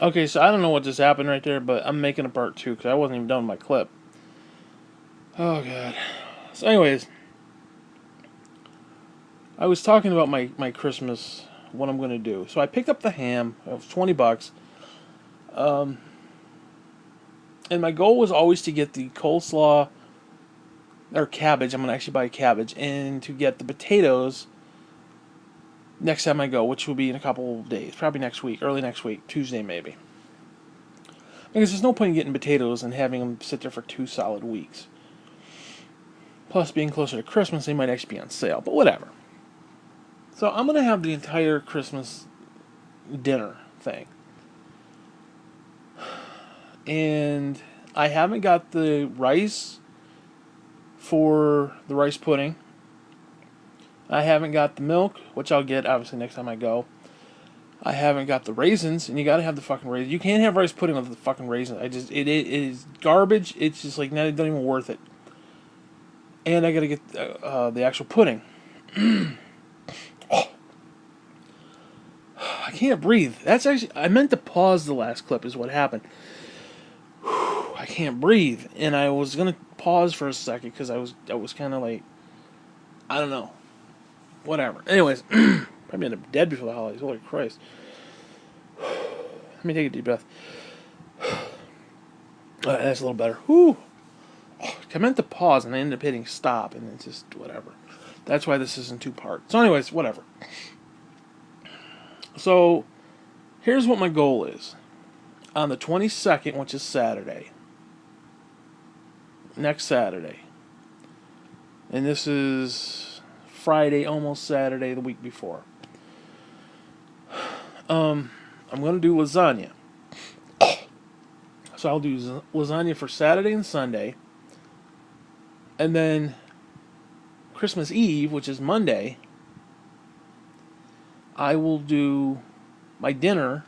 Okay, so I don't know what just happened right there, but I'm making a part two because I wasn't even done with my clip. Oh god. So, anyways, I was talking about my Christmas, what I'm gonna do. So I picked up the ham. It was $20. Um, and my goal was always to get the coleslaw or cabbage. I'm gonna actually buy cabbage and to get the potatoes next time I go, which will be in a couple of days, probably next week, early next week, Tuesday maybe. Because there's no point in getting potatoes and having them sit there for 2 solid weeks. Plus, being closer to Christmas, they might actually be on sale, but whatever. So I'm gonna have the entire Christmas dinner thing, and I haven't got the rice for the rice pudding. I haven't got the milk, which I'll get obviously next time I go. I haven't got the raisins, and you gotta have the fucking raisins. You can't have rice pudding with the fucking raisins. It is garbage. It's just like not even worth it. And I gotta get the actual pudding. Oh, I can't breathe. That's actually I meant to pause the last clip. Is what happened. I can't breathe, and I was gonna pause for a second because I was kind of like I don't know, whatever. Anyways, probably end up dead before the holidays. Holy Christ! Let me take a deep breath. That's a little better. Whew. I meant to pause and I ended up hitting stop, and it's just whatever. That's why this is in two parts. So, anyways, whatever. So, here's what my goal is. On the 22nd, which is Saturday, next Saturday, and this is Friday, almost Saturday, the week before. I'm going to do lasagna. So I'll do lasagna for Saturday and Sunday, and then Christmas Eve, which is Monday, I will do my dinner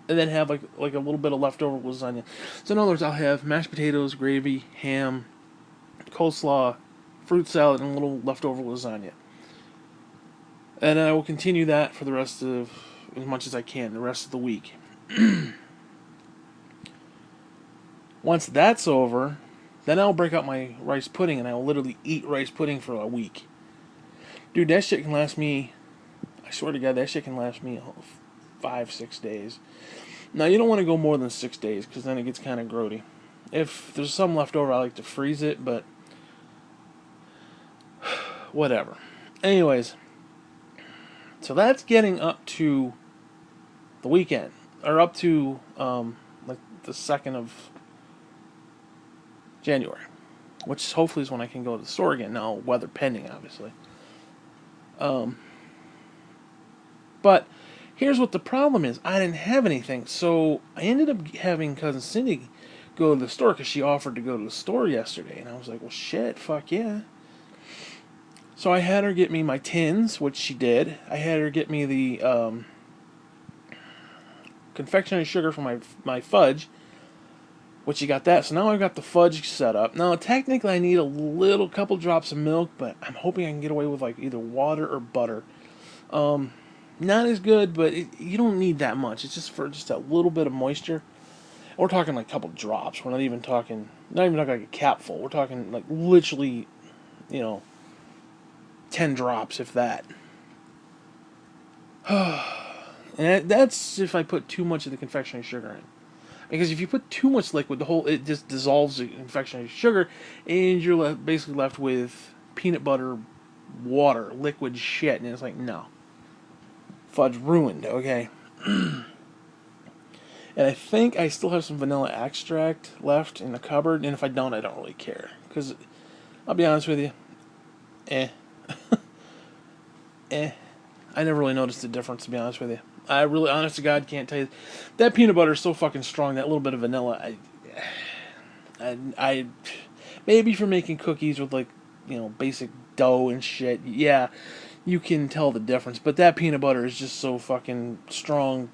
and then have like a little bit of leftover lasagna. So in other words, I'll have mashed potatoes, gravy, ham, coleslaw, fruit salad, and a little leftover lasagna. And I will continue that for the rest of as much as I can the rest of the week. Once that's over, then I'll break out my rice pudding and I will literally eat rice pudding for a week. Dude, that shit can last me. I swear to God, that shit can last me 5, 6 days. Now, you don't want to go more than 6 days because then it gets kind of grody. If there's some left over, I like to freeze it, but whatever. Anyways, so that's getting up to the weekend, or up to like the 2nd of January, which hopefully is when I can go to the store again. Now, weather pending, obviously. But here's what the problem is: I didn't have anything, so I ended up having cousin Cindy go to the store because she offered to go to the store yesterday, and I was like, "Well, shit, fuck yeah." So I had her get me my tins, which she did. I had her get me the confectionery sugar for my fudge, which she got that. So now I've got the fudge set up. Now technically I need a little couple drops of milk, but I'm hoping I can get away with like either water or butter. Not as good, but you don't need that much. It's just for just a little bit of moisture. We're talking like a couple drops. We're not even talking like a capful. We're talking like literally, you know, 10 drops, if that. And that's if I put too much of the confectionery sugar in. Because if you put too much liquid, it just dissolves the confectionery sugar, and you're basically left with peanut butter, water, liquid shit, and it's like, no. Fudge ruined, okay? And I think I still have some vanilla extract left in the cupboard, and if I don't, I don't really care. Because, I'll be honest with you, eh. Eh. I never really noticed the difference, to be honest with you. I really, honest to God, can't tell you. That peanut butter is so fucking strong, that little bit of vanilla, I maybe for making cookies with, like, you know, basic dough and shit, yeah, you can tell the difference. But that peanut butter is just so fucking strong,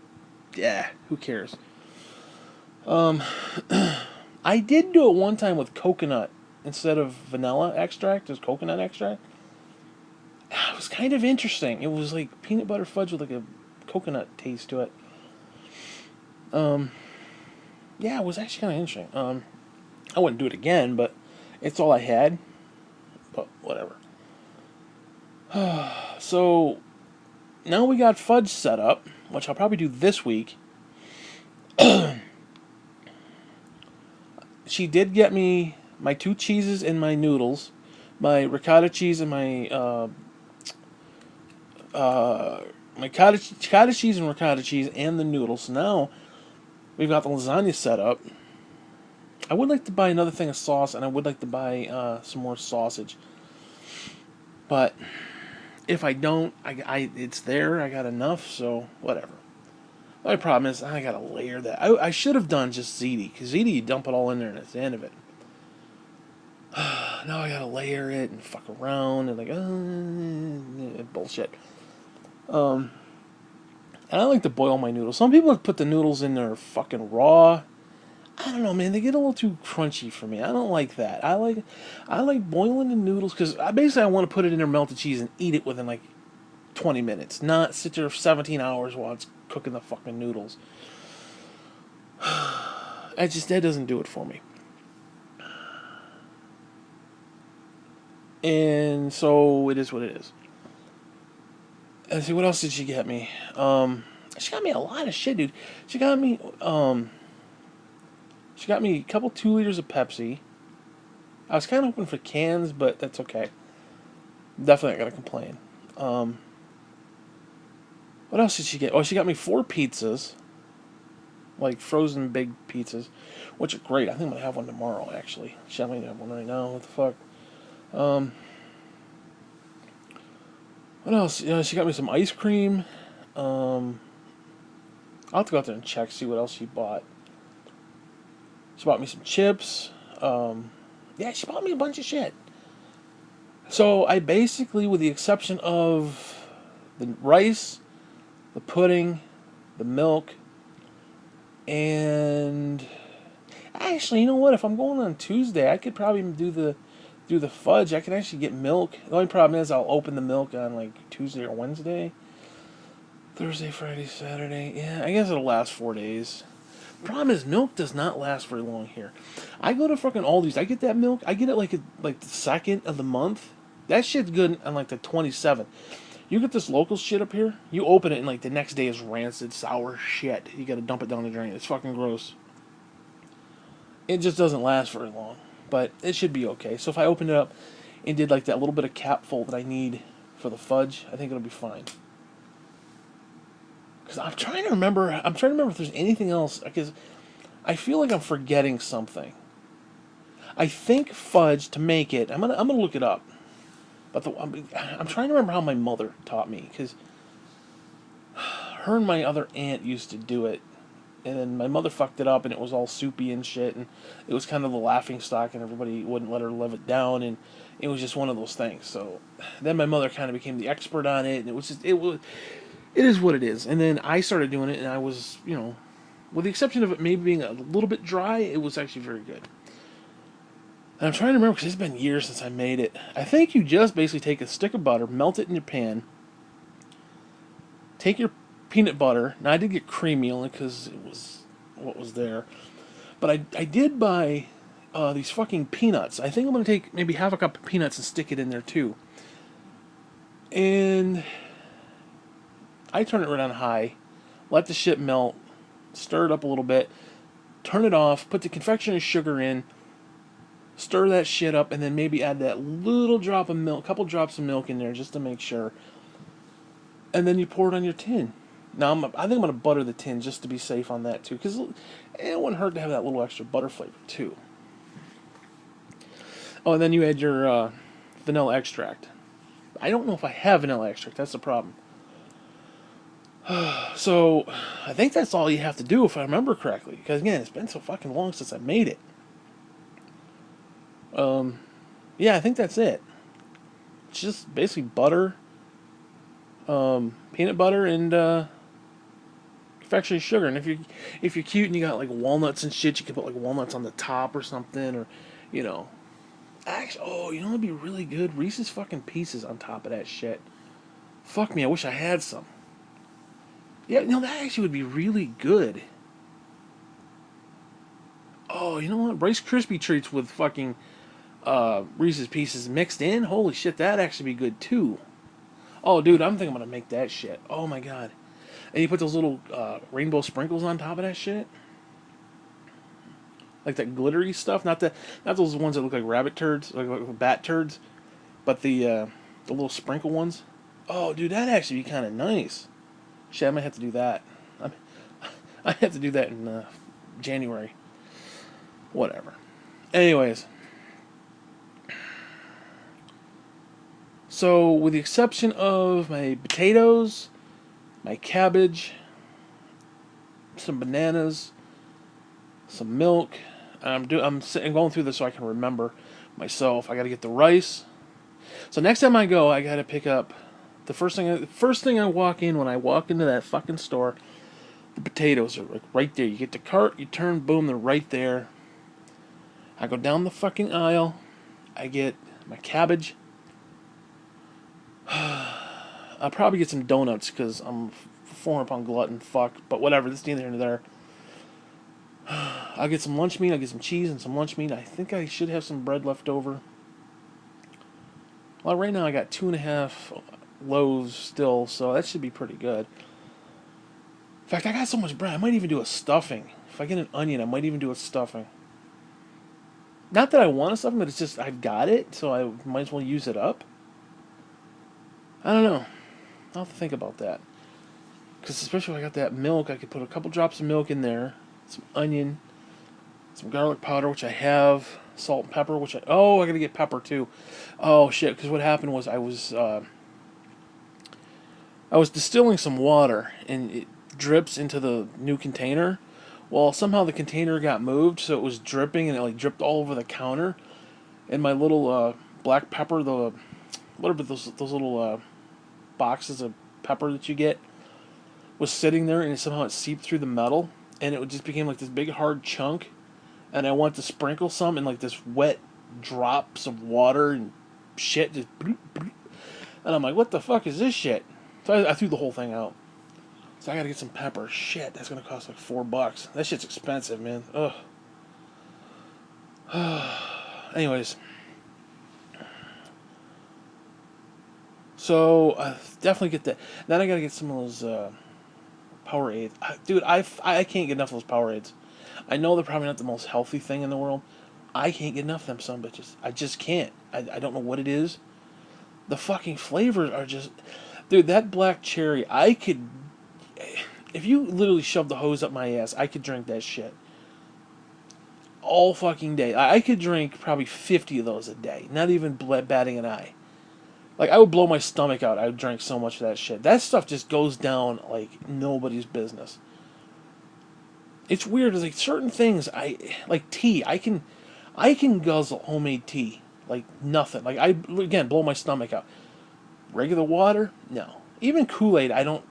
yeah, who cares? I did do it one time with coconut instead of vanilla extract. It was coconut extract. It was kind of interesting. It was like peanut butter fudge with like a coconut taste to it. Um, yeah, it was actually kind of interesting. I wouldn't do it again, but it's all I had. But whatever. So now we got fudge set up, which I'll probably do this week. She did get me my two cheeses and my noodles, my ricotta cheese and my cottage cheese and ricotta cheese and the noodles. So now we've got the lasagna set up. I would like to buy another thing of sauce, and I would like to buy some more sausage. But if I don't, it's there. I got enough, so whatever. My problem is I gotta layer that. I should have done just ziti, because ziti you dump it all in there and it's the end of it. Now I gotta layer it and fuck around and bullshit. And I like to boil my noodles. Some people put the noodles in there fucking raw. I don't know, man. They get a little too crunchy for me. I don't like that. I like boiling the noodles because I want to put it in there, melted cheese, and eat it within like 20 minutes. Not sit there for 17 hours while it's cooking the fucking noodles. That doesn't do it for me. And so it is what it is. Let's see, what else did she get me? She got me a lot of shit, dude. She got me a couple 2 liters of Pepsi. I was kind of hoping for cans, but that's okay. Definitely not gonna complain. What else did she get? Oh, she got me 4 pizzas, like frozen big pizzas, which are great. I think I'm gonna have one tomorrow. Actually, she might have one right now. What the fuck? What else? She got me some ice cream. I'll have to go out there and check, see what else she bought. She bought me some chips. Yeah, she bought me a bunch of shit. So I basically, with the exception of the rice, the pudding, the milk, and actually, you know what? If I'm going on Tuesday, I could probably do the fudge. I can actually get milk. The only problem is I'll open the milk on like Tuesday or Wednesday. Thursday, Friday, Saturday. Yeah, I guess it'll last 4 days. Problem is, milk does not last very long here. I go to fucking Aldi's. I get that milk. I get it like the second of the month. That shit's good on like the 27th. You get this local shit up here. You open it and like the next day is rancid, sour shit. You gotta dump it down the drain. It's fucking gross. It just doesn't last very long, but it should be okay. So if I open it up and did like that little bit of capful that I need for the fudge, I think it'll be fine. Because I'm trying to remember. I'm trying to remember if there's anything else. Because I feel like I'm forgetting something. I think fudge to make it. I'm gonna look it up. But I'm trying to remember how my mother taught me. Because her and my other aunt used to do it, and then my mother fucked it up, and it was all soupy and shit, and it was kind of the laughing stock, and everybody wouldn't let her live it down, and it was just one of those things. So then my mother kind of became the expert on it, and it is what it is. And then I started doing it, and I was, with the exception of it maybe being a little bit dry, it was actually very good. And I'm trying to remember because it's been years since I made it. I think you just basically take a stick of butter, melt it in your pan, take your peanut butter. Now I did get creamy only because it was what was there, but I did buy these fucking peanuts. I think I'm gonna take maybe half a cup of peanuts and stick it in there too. And I turn it right on high, let the shit melt, stir it up a little bit, turn it off, put the confectioner's sugar in, stir that shit up, and then maybe add that little drop of milk, couple drops of milk in there just to make sure. And then you pour it on your tin. Now I think I'm gonna butter the tin just to be safe on that too, because it wouldn't hurt to have that little extra butter flavor too. Oh, and then you add your vanilla extract. I don't know if I have vanilla extract. That's the problem. So I think that's all you have to do if I remember correctly. Because again, it's been so fucking long since I made it. Yeah, I think that's it. It's just basically butter, peanut butter, and confectionery sugar. And if you're cute and you got like walnuts and shit, you can put like walnuts on the top or something, or you know. Actually, it'd be really good. Reese's fucking Pieces on top of that shit. Fuck me, I wish I had some. Yeah, that actually would be really good. Oh, you know what? Rice Krispie treats with fucking Reese's Pieces mixed in. Holy shit, that'd actually be good too. Oh, dude, I'm thinking I'm gonna make that shit. Oh my god. And you put those little rainbow sprinkles on top of that shit, like that glittery stuff. Not those ones that look like rabbit turds, like bat turds, but the little sprinkle ones. Oh, dude, that'd actually be kind of nice. Shit, I might have to do that. I I have to do that in January. Whatever. Anyways, so with the exception of my potatoes, my cabbage, some bananas, some milk. I'm going through this so I can remember myself. I got to get the rice. So next time I go, I got to pick up the first thing I walk in when I walk into that fucking store. The potatoes are like right there. You get the cart, you turn, boom, they're right there. I go down the fucking aisle. I get my cabbage. I'll probably get some donuts because I'm 400-pound glutton. Fuck, but whatever. This is neither here nor there. I'll get some lunch meat. I'll get some cheese and some lunch meat. I think I should have some bread left over. Well, right now I got 2.5 loaves still, so that should be pretty good. In fact, I got so much bread, I might even do a stuffing. If I get an onion, I might even do a stuffing. Not that I want a stuffing, but it's just I've got it, so I might as well use it up. I don't know. I'll have to think about that. Because especially if I got that milk, I could put a couple drops of milk in there, some onion, some garlic powder, which I have, salt and pepper, I gotta get pepper too. Oh shit! Because what happened was I was distilling some water and it drips into the new container. Well, somehow the container got moved, so it was dripping and it like dripped all over the counter. And my little black pepper, whatever those little boxes of pepper that you get, was sitting there and somehow it seeped through the metal and it just became like this big hard chunk. And I want to sprinkle some in like this wet drops of water and shit. Just bloop, bloop. And I'm like, what the fuck is this shit? So I threw the whole thing out. So I gotta get some pepper. Shit, that's gonna cost like $4. That shit's expensive, man. Ugh. Anyways. So, definitely get that. Then I gotta get some of those Powerades. Dude, I can't get enough of those Powerades. I know they're probably not the most healthy thing in the world. I can't get enough of them son bitches. I just can't. I don't know what it is. The fucking flavors are just... Dude, that black cherry, I could... If you literally shoved the hose up my ass, I could drink that shit. All fucking day. I could drink probably 50 of those a day. Not even batting an eye. Like, I would blow my stomach out. I would drink so much of that shit. That stuff just goes down like nobody's business. It's weird. It's like certain things, like tea. I can guzzle homemade tea like nothing. Like, I again blow my stomach out. Regular water, no. Even Kool-Aid, I don't.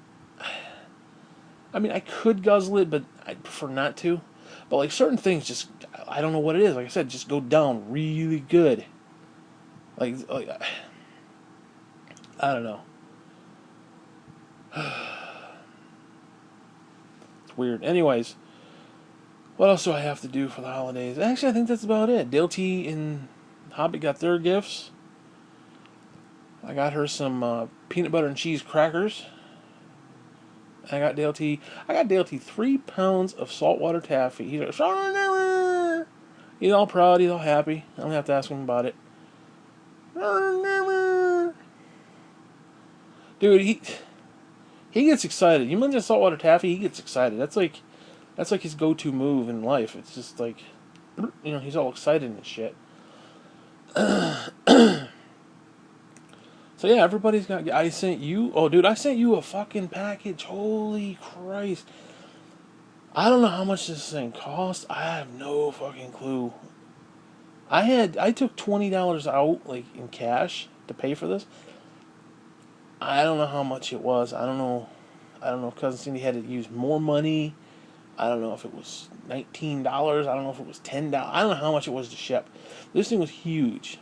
I mean, I could guzzle it, but I'd prefer not to. But like certain things, just I don't know what it is. Like I said, just go down really good. Like I don't know. It's weird. Anyways, what else do I have to do for the holidays? Actually, I think that's about it. Dale T and Hobbit got their gifts. I got her some peanut butter and cheese crackers. I got Dale T 3 pounds of saltwater taffy. He's like, he's all proud. He's all happy. I don't have to ask him about it. Dude, he gets excited. You mention saltwater taffy, he gets excited. That's like his go-to move in life. It's just like, he's all excited and shit. So yeah, everybody's got. I sent you. Oh, dude, I sent you a fucking package. Holy Christ! I don't know how much this thing cost. I have no fucking clue. I took $20 out like in cash to pay for this. I don't know how much it was. I don't know if Cousin Cindy had to use more money. I don't know if it was $19. I don't know if it was $10. I don't know how much it was to ship. This thing was huge.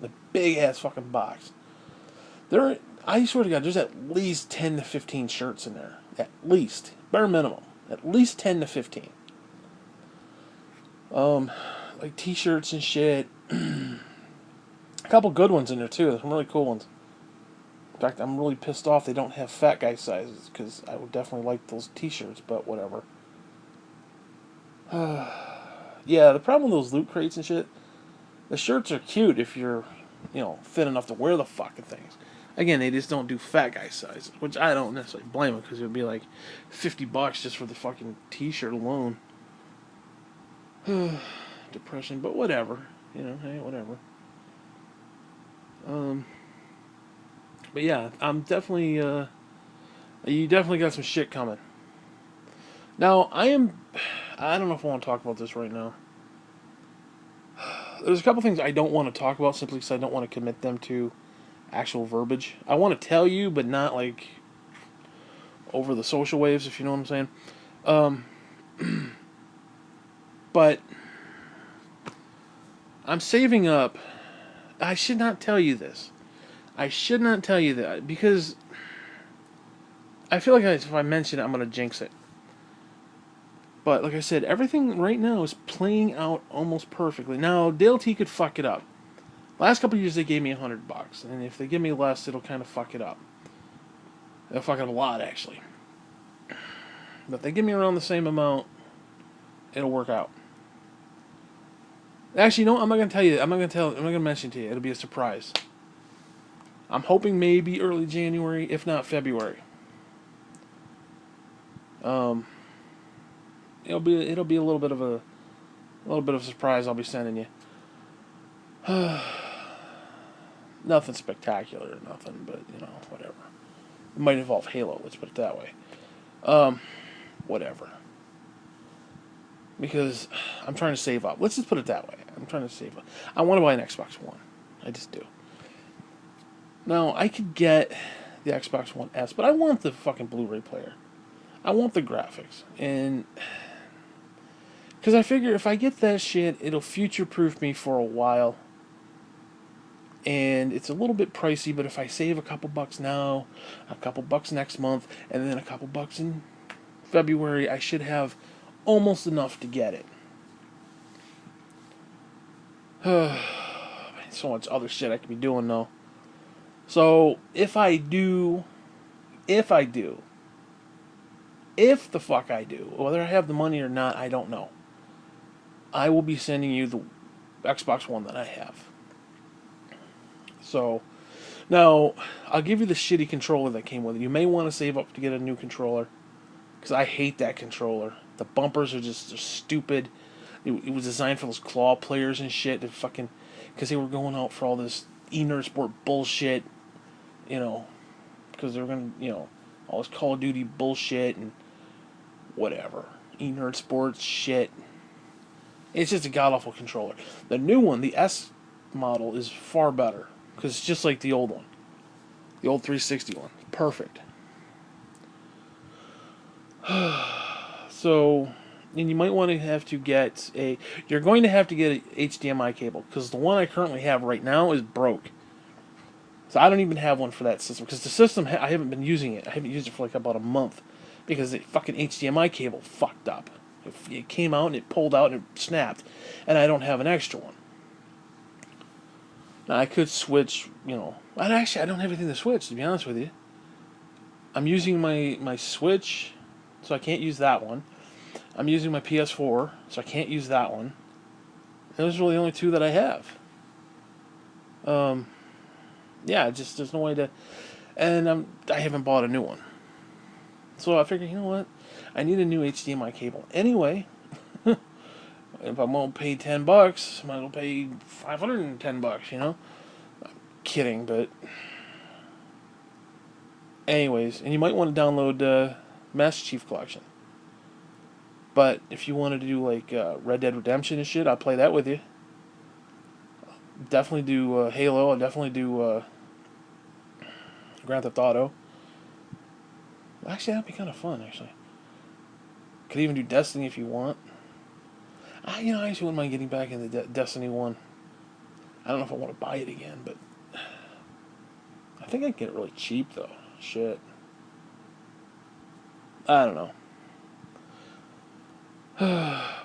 The big ass fucking box. I swear to God, there's at least 10 to 15 shirts in there. At least. Bare minimum. At least 10 to 15. Um, like t-shirts and shit. A couple good ones in there too. Some really cool ones. In fact, I'm really pissed off they don't have fat guy sizes because I would definitely like those t-shirts, but whatever. Yeah, the problem with those loot crates and shit, the shirts are cute if you're, thin enough to wear the fucking things. Again, they just don't do fat guy sizes, which I don't necessarily blame them because it would be like $50 just for the fucking t-shirt alone. Depression, but whatever. Hey, whatever. Um, but yeah, I'm definitely, you definitely got some shit coming. Now, I don't know if I want to talk about this right now. There's a couple things I don't want to talk about simply because I don't want to commit them to actual verbiage. I want to tell you, but not like over the social waves, if you know what I'm saying. Um, but I'm saving up. I should not tell you this. I should not tell you that because I feel like if I mention it, I'm going to jinx it. But like I said, everything right now is playing out almost perfectly. Now, Dale T could fuck it up. Last couple of years, they gave me $100, and if they give me less, it'll kind of fuck it up. It'll fuck it up a lot, actually. But if they give me around the same amount, it'll work out. Actually, no, I'm not gonna tell you. I'm not gonna mention it to you. It'll be a surprise. I'm hoping maybe early January, if not February. Um, it'll be a little bit of a surprise I'll be sending you. Nothing spectacular or nothing, but whatever. It might involve Halo. Let's put it that way. Whatever. Because I'm trying to save up. Let's just put it that way. I'm trying to save up. I want to buy an Xbox One. I just do. Now, I could get the Xbox One S, but I want the fucking Blu-ray player. I want the graphics. And because I figure if I get that shit, it'll future-proof me for a while. And it's a little bit pricey, but if I save a couple bucks now, a couple bucks next month, and then a couple bucks in February, I should have almost enough to get it. So much other shit I could be doing though. So if the fuck I do, whether I have the money or not, I don't know. I will be sending you the Xbox One that I have. So now I'll give you the shitty controller that came with it. You may want to save up to get a new controller because I hate that controller. The bumpers are just stupid. It was designed for those claw players and shit. Because they were going out for all this e-nerd sport bullshit, because they were going to, all this Call of Duty bullshit and whatever. E-nerd sports shit. It's just a god-awful controller. The new one, the S model, is far better because it's just like the old one. The old 360 one. Perfect. So, and you might want to have to get you're going to have to get an HDMI cable because the one I currently have right now is broke. So I don't even have one for that system because the system I haven't been using it. I haven't used it for like about a month because the fucking HDMI cable fucked up. It came out and it pulled out and it snapped, and I don't have an extra one. Now I could switch, and actually I don't have anything to switch to be honest with you. I'm using my Switch, so I can't use that one. I'm using my PS4, so I can't use that one. Those are really the only two that I have. Yeah, just there's no way to, and I haven't bought a new one. So I figured, you know what, I need a new HDMI cable anyway. If I'm gonna pay $10, I might as well pay $510. I'm kidding, but anyways, and you might want to download Master Chief Collection. But if you wanted to do like Red Dead Redemption and shit, I'll play that with you. Definitely do Halo. I'll definitely do Grand Theft Auto. Actually, that'd be kind of fun. Actually, could even do Destiny if you want. I actually wouldn't mind getting back into Destiny 1. I don't know if I want to buy it again, but I think I'd get it really cheap though. Shit. I don't know.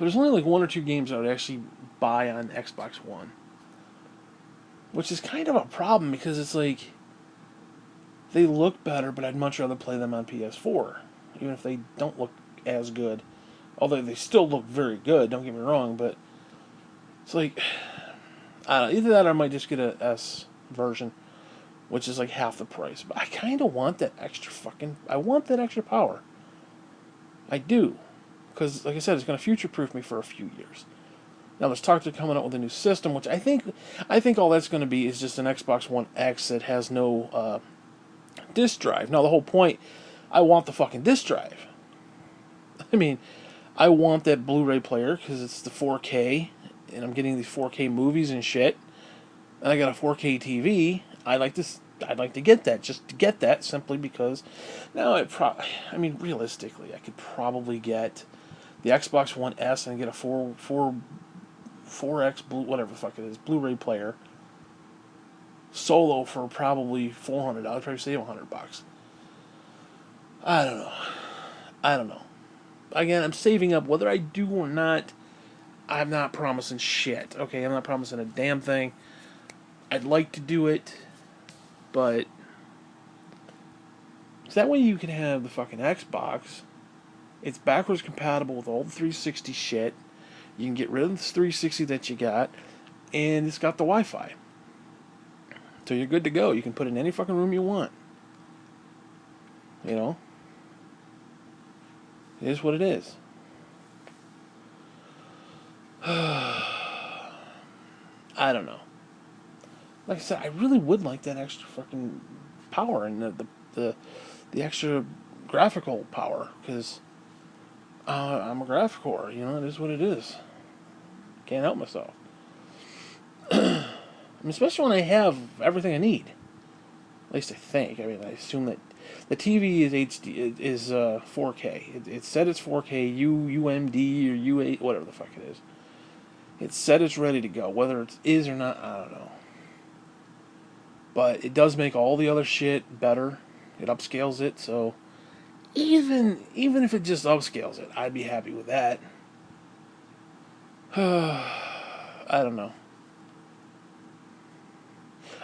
there's only like one or two games I would actually buy on Xbox One, which is kind of a problem because it's like they look better, but I'd much rather play them on PS4, even if they don't look as good. Although they still look very good, don't get me wrong, but it's like, I don't know, either that or I might just get a S version, which is like half the price. But I kind of want that extra I want that extra power. I do. Because, like I said, it's going to future-proof me for a few years. Now, there's talk they're coming out with a new system, which I think all that's going to be is just an Xbox One X that has no disk drive. Now, the whole point, I want the fucking disk drive. I mean, I want that Blu-ray player because it's the 4K, and I'm getting these 4K movies and shit. And I got a 4K TV. I'd like to get that, just to get that, simply because now I mean, realistically, I could probably get the Xbox One S and get a 4X whatever the fuck it is, Blu-ray player solo for probably $400. Probably save $100. I don't know. I don't know. Again, I'm saving up. Whether I do or not, I'm not promising shit. Okay, I'm not promising a damn thing. I'd like to do it, but so that way you can have the fucking Xbox. It's backwards compatible with all the 360 shit. You can get rid of the 360 that you got, and it's got the Wi-Fi. So you're good to go. You can put it in any fucking room you want. You know? It is what it is. I don't know. Like I said, I really would like that extra fucking power and the extra graphical power, because I'm a graphic whore. You know, it is what it is. Can't help myself. I mean, especially when I have everything I need. At least I think. I mean, I assume that the TV is HD, is 4K. It said it's 4K, UMD or U8, whatever the fuck it is. It said it's ready to go. Whether it is or not, I don't know. But it does make all the other shit better. It upscales it, so even if it just upscales it, I'd be happy with that. I don't know.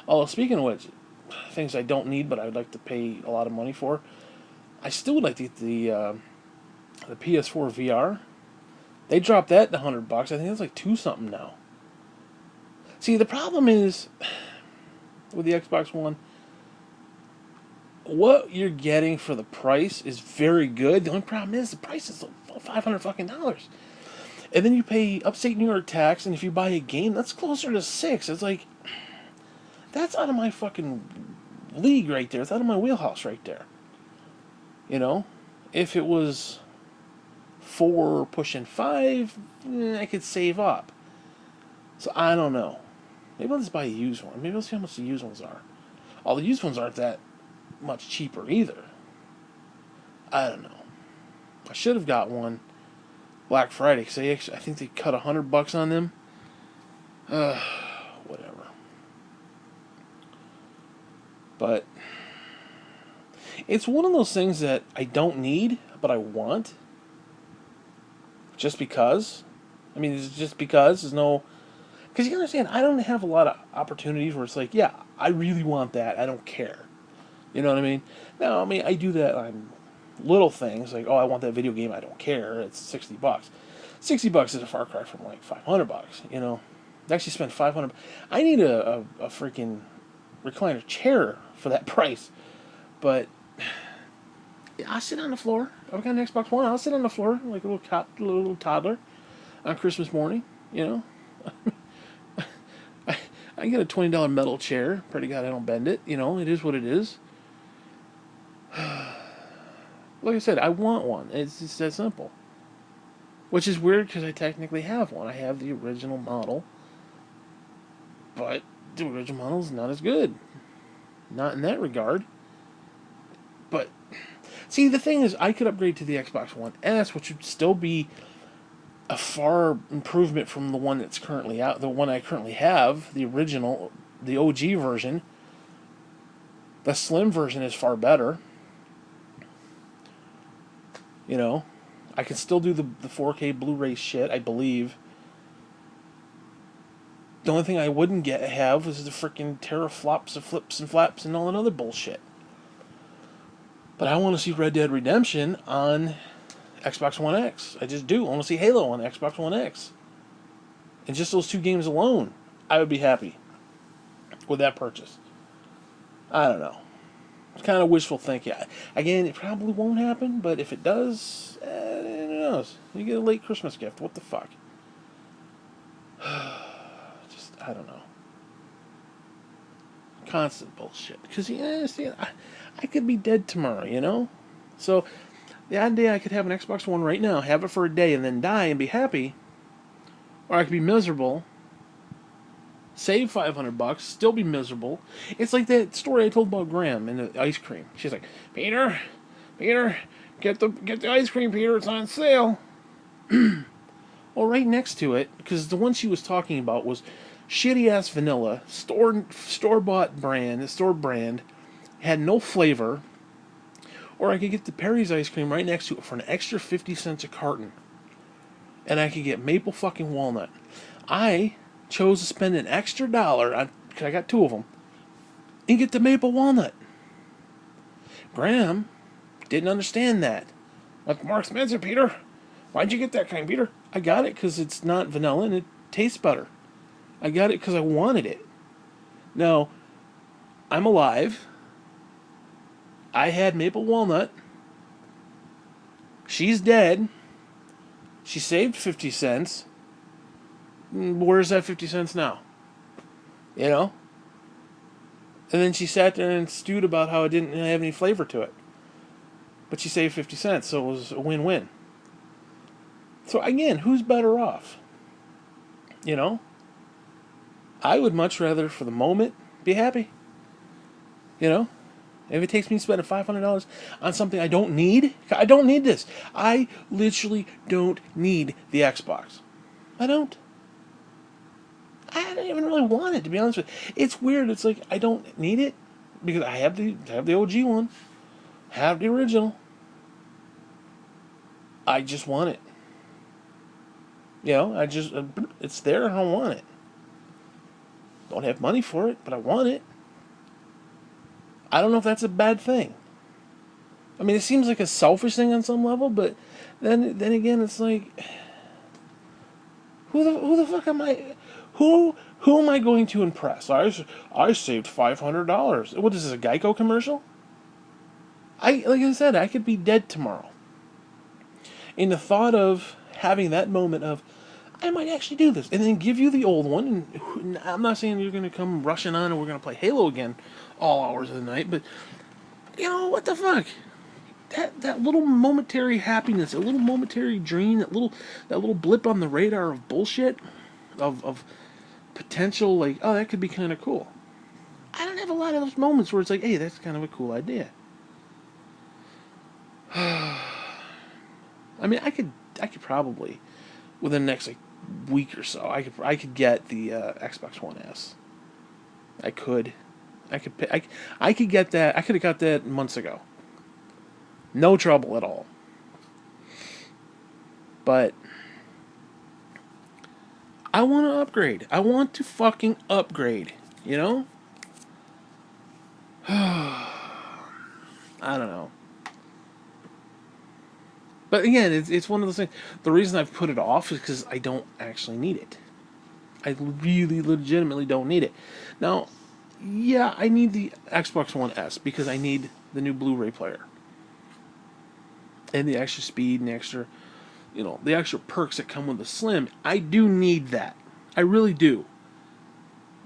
Oh, speaking of which, things I don't need but I would like to pay a lot of money for, I still would like to get the PS4 VR. They dropped that to $100. I think that's like two something now. See, the problem is with the Xbox One, what you're getting for the price is very good. The only problem is the price is $500 fucking dollars. And then you pay upstate New York tax, and if you buy a game, that's closer to $6. It's like, that's out of my fucking league right there. It's out of my wheelhouse right there. You know? If it was 4 pushing 5, I could save up. So I don't know. Maybe I'll just buy a used one. Maybe I'll see how much the used ones are. All the used ones aren't that much cheaper either. I don't know. I should have got one Black Friday, because I think they cut $100 on them. Whatever. But it's one of those things that I don't need, but I want. Just because. I mean, it's just because. There's no... Because you understand, I don't have a lot of opportunities where it's like, yeah, I really want that. I don't care. You know what I mean? Now, I mean, I do that on little things. Like, oh, I want that video game. I don't care. It's $60. $60 is a far cry from like $500, you know? I actually spent $500. I need a freaking recliner chair for that price. But I'll sit on the floor. I've got an Xbox One. I'll sit on the floor like a little toddler on Christmas morning, you know? I get a $20 metal chair. Pretty God I don't bend it. You know, it is what it is. Like I said, I want one. It's just that simple. Which is weird because I technically have one. I have the original model. But the original model is not as good. Not in that regard. But, see, the thing is, I could upgrade to the Xbox One S, which would still be a far improvement from the one that's currently out. The one I currently have, the original, the OG version. The slim version is far better. You know, I can still do the 4K Blu-ray shit, I believe. The only thing I wouldn't have was the freaking teraflops and flips and flaps and all that other bullshit. But I want to see Red Dead Redemption on Xbox One X. I just do. I want to see Halo on Xbox One X. And just those two games alone, I would be happy with that purchase. I don't know. It's kind of wishful thinking. Again, it probably won't happen, but if it does, who knows? You get a late Christmas gift. What the fuck? Just, I don't know. Constant bullshit. Because, see, I could be dead tomorrow, you know? So, the idea I could have an Xbox One right now, have it for a day, and then die and be happy, or I could be miserable, save $500, still be miserable. It's like that story I told about Graham and the ice cream. She's like, Peter, get the ice cream, Peter. It's on sale. Well, right next to it, because the one she was talking about was shitty ass vanilla, store bought brand, store brand, had no flavor. Or I could get the Perry's ice cream right next to it for an extra 50 cents a carton, and I could get maple fucking walnut. I chose to spend an extra dollar on, because I got two of them, and get the maple walnut. Graham didn't understand that. That's more expensive, Peter. Why'd you get that kind, Peter? I got it because it's not vanilla and it tastes better. I got it because I wanted it. Now, I'm alive. I had maple walnut. She's dead. She saved 50 cents. Where's that 50 cents now? You know? And then she sat there and stewed about how it didn't have any flavor to it. But she saved 50 cents, so it was a win-win. So again, who's better off? You know? I would much rather, for the moment, be happy. You know? If it takes me spending $500 on something I don't need, I don't need this. I literally don't need the Xbox. I don't. I don't even really want it, to be honest with you. It's weird. It's like I don't need it because I have the OG one, have the original. I just want it. You know, it's there and I don't want it. Don't have money for it, but I want it. I don't know if that's a bad thing. I mean, it seems like a selfish thing on some level, but then again, it's like, who the fuck am I? Who am I going to impress? I saved $500. What is this, a Geico commercial? Like I said, I could be dead tomorrow. And the thought of having that moment of, I might actually do this, and then give you the old one. And I'm not saying you're going to come rushing on and we're going to play Halo again all hours of the night, but you know what the fuck? That little momentary happiness, a little momentary dream, that little blip on the radar of bullshit, of potential, like, oh, that could be kind of cool. I don't have a lot of those moments where it's like, hey, that's kind of a cool idea. I mean, I could probably, within the next like week or so, I could get the Xbox One S. I could get that. I could have got that months ago. No trouble at all. But I want to upgrade. I want to fucking upgrade. You know? I don't know. But again, it's one of those things. The reason I've put it off is because I don't actually need it. I really legitimately don't need it. Now, yeah, I need the Xbox One S because I need the new Blu-ray player. And the extra speed and the extra, the extra perks that come with the Slim. I do need that. I really do.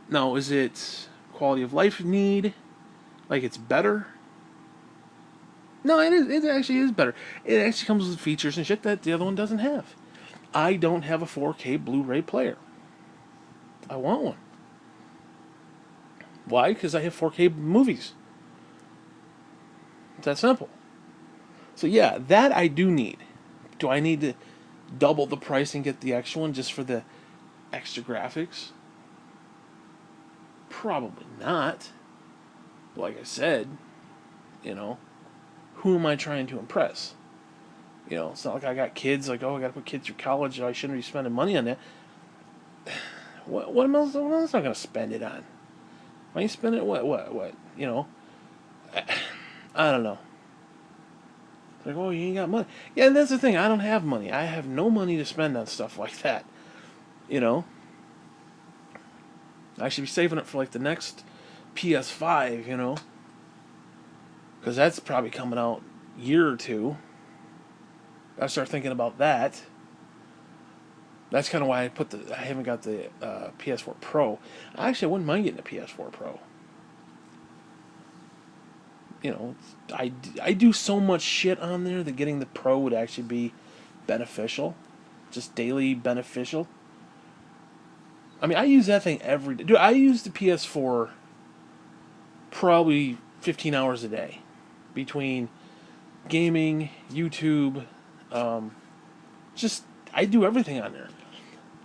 Now, is it quality of life need? Like it's better? No, it actually is better. It actually comes with features and shit that the other one doesn't have. I don't have a 4K Blu-ray player. I want one. Why? Because I have 4K movies. It's that simple. So yeah, that I do need. Do I need to double the price and get the extra one just for the extra graphics? Probably not. But like I said, who am I trying to impress? You know, it's not like I got kids. Like, oh, I got to put kids through college. I shouldn't be spending money on that. What else am I going to spend it on? Why you spend it? What? You know, I don't know. It's like, oh, you ain't got money. Yeah, and that's the thing. I don't have money. I have no money to spend on stuff like that. You know, I should be saving it for like the next PS5. You know, because that's probably coming out year or two. I start thinking about that. That's kind of why I haven't got the PS4 Pro. Actually, I wouldn't mind getting a PS4 Pro. You know, I do so much shit on there that getting the Pro would actually be beneficial, just daily beneficial. I mean, I use that thing every day. Dude, I use the PS4 probably 15 hours a day between gaming, YouTube, um, just I do everything on there.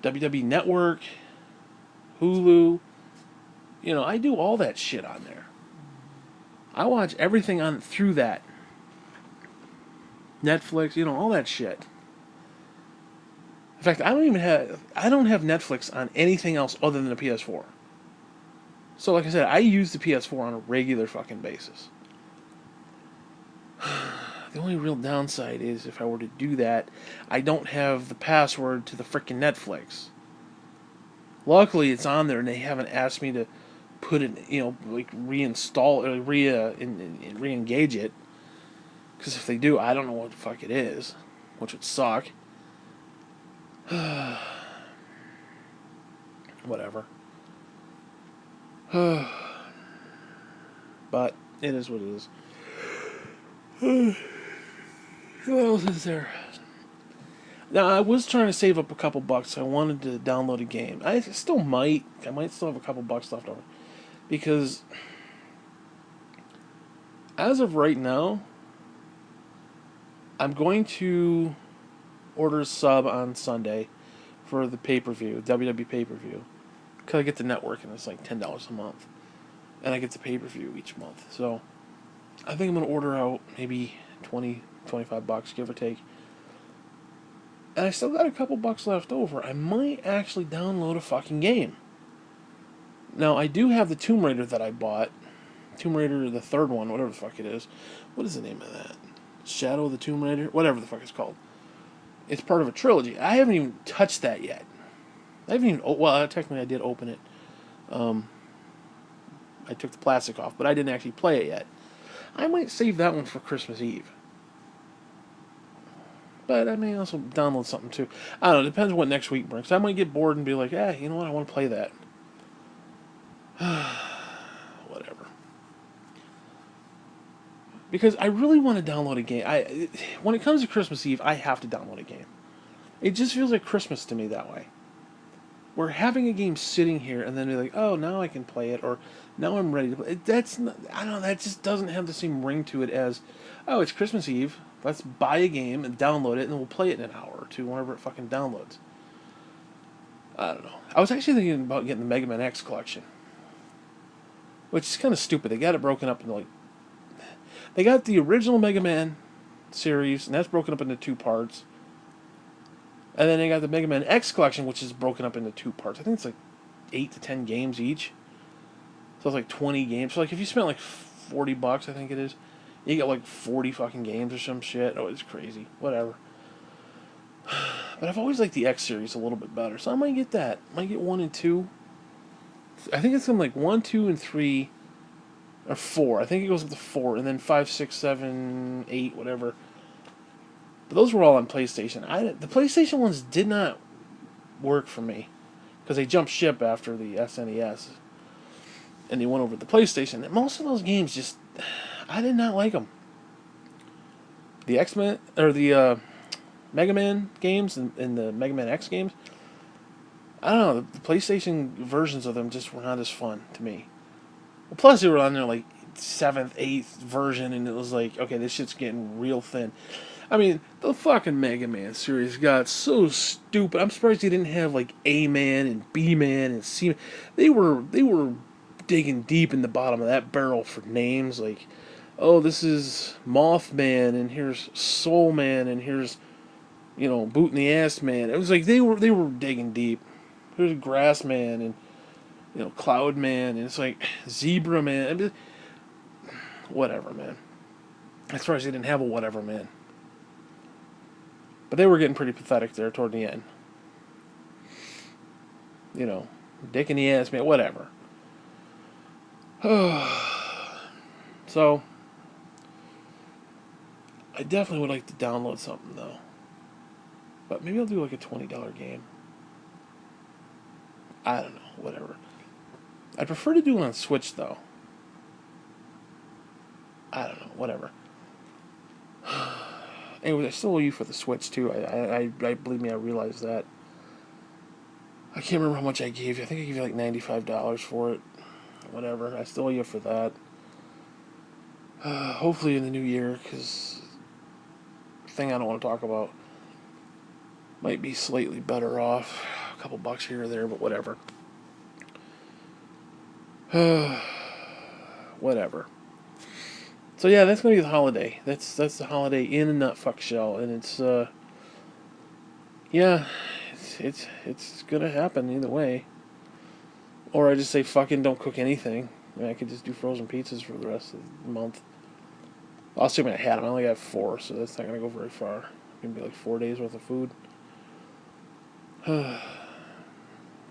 WWE Network, Hulu, you know, I do all that shit on there. I watch everything on through that. Netflix, you know, all that shit. In fact, I don't have Netflix on anything else other than the PS4. So like I said, I use the PS4 on a regular fucking basis. The only real downside is if I were to do that, I don't have the password to the frickin' Netflix. Luckily, it's on there, and they haven't asked me to put it, you know, like reinstall or re-engage it. Because if they do, I don't know what the fuck it is, which would suck. Whatever. But it is what it is. What else is there? Now, I was trying to save up a couple bucks. I wanted to download a game. I still might. I might still have a couple bucks left over. Because, as of right now, I'm going to order a sub on Sunday for the pay-per-view, WWE pay-per-view. Because I get the network, and it's like $10 a month. And I get the pay-per-view each month. So, I think I'm going to order out maybe 20, 25 bucks, give or take. And I still got a couple bucks left over. I might actually download a fucking game. Now, I do have the Tomb Raider that I bought. Tomb Raider, the third one, whatever the fuck it is. What is the name of that? Shadow of the Tomb Raider? Whatever the fuck it's called. It's part of a trilogy. I haven't even touched that yet. I haven't even... Well, technically I did open it. I took the plastic off, but I didn't actually play it yet. I might save that one for Christmas Eve. But I may also download something too. I don't know, it depends what next week brings. I might get bored and be like, you know what, I want to play that. Whatever. Because I really want to download a game. When it comes to Christmas Eve, I have to download a game. It just feels like Christmas to me that way. We're having a game sitting here and then be like, oh, now I can play it, or now I'm ready to play it. That's not, I don't know, that just doesn't have the same ring to it as, oh, it's Christmas Eve. Let's buy a game and download it, and then we'll play it in an hour or two, whenever it fucking downloads. I don't know. I was actually thinking about getting the Mega Man X collection. Which is kind of stupid. They got it broken up into, like... They got the original Mega Man series, and that's broken up into 2 parts. And then they got the Mega Man X collection, which is broken up into 2 parts. I think it's like 8 to 10 games each. So it's like 20 games. So like if you spent like $40, I think it is, you get like 40 fucking games or some shit. Oh, it's crazy. Whatever. But I've always liked the X series a little bit better. So I might get that. I might get 1 and 2. I think it's something like 1, 2, and 3, or 4. I think it goes up to 4, and then 5, 6, 7, 8, whatever. But those were all on PlayStation. The PlayStation ones did not work for me, because they jumped ship after the SNES, and they went over to the PlayStation. And most of those games just, I did not like them. The X-Men, or the Mega Man games and the Mega Man X games, I don't know, the PlayStation versions of them just were not as fun to me. Well, plus they were on their like 7th, 8th version, and it was like, okay, this shit's getting real thin. I mean, the fucking Mega Man series got so stupid. I'm surprised they didn't have like A-Man and B-Man and C-Man. They were digging deep in the bottom of that barrel for names. Like, oh, this is Mothman, and here's Soul Man, and here's, Boot in the Ass Man. It was like they were digging deep. Here's Grass Man, and Cloud Man, and it's like Zebra Man. I mean, whatever, man. As far as they didn't have a whatever, man. But they were getting pretty pathetic there toward the end. Dick in the ass, man, whatever. So, I definitely would like to download something, though. But maybe I'll do like a $20 game. I don't know, whatever. I'd prefer to do it on Switch, though. I don't know, whatever. Anyway, I still owe you for the Switch, too. I believe me, I realize that. I can't remember how much I gave you. I think I gave you like $95 for it. Whatever. I still owe you for that. Hopefully in the new year, because the thing I don't want to talk about might be slightly better off. A couple bucks here or there, but whatever. Whatever. So yeah, that's gonna be the holiday. That's the holiday in a nutfuck and it's yeah, it's gonna happen either way. Or I just say fucking don't cook anything. I mean, I could just do frozen pizzas for the rest of the month. Well, assuming I had them. I only got 4, so that's not gonna go very far. It's gonna be like 4 days worth of food.